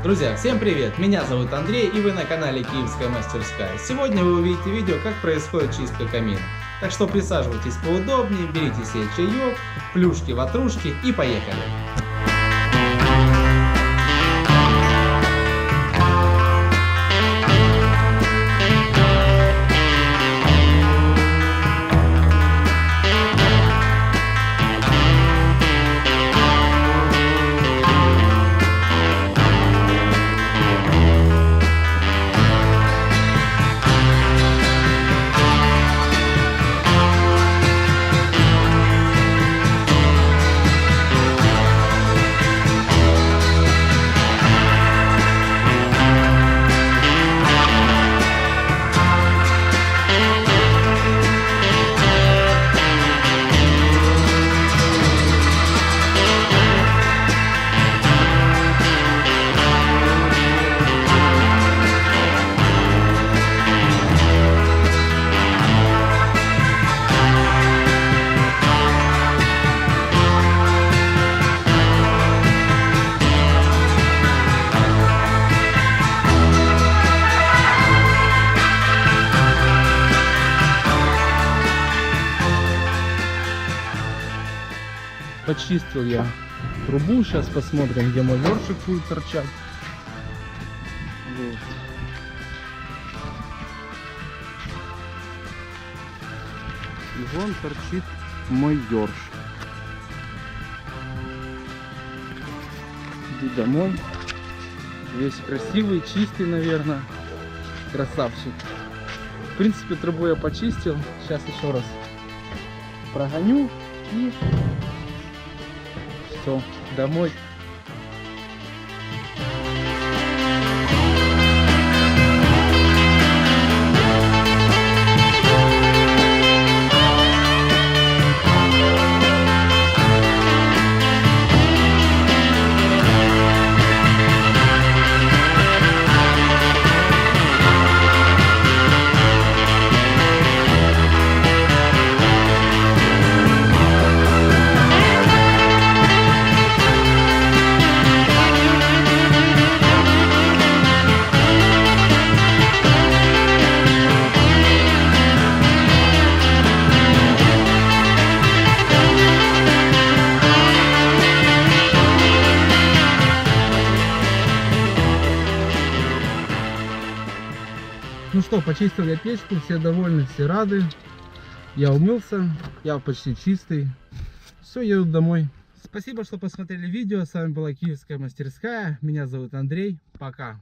Друзья, всем привет! Меня зовут Андрей, и вы на канале Киевская мастерская. Сегодня вы увидите видео, как происходит чистка камина. Так что присаживайтесь поудобнее, берите себе чаек, плюшки, ватрушки и поехали! Почистил я трубу, сейчас посмотрим, где мой ёршик будет торчать. Вот. И вон торчит мой ёршик. Иду домой. Весь красивый, чистый, наверное. Красавчик. В принципе, трубу я почистил. Сейчас еще раз прогоню и все, домой. Ну что, почистил я печку, все довольны, все рады. Я умылся, я почти чистый. Все, еду домой. Спасибо, что посмотрели видео. С вами была Киевская мастерская. Меня зовут Андрей. Пока.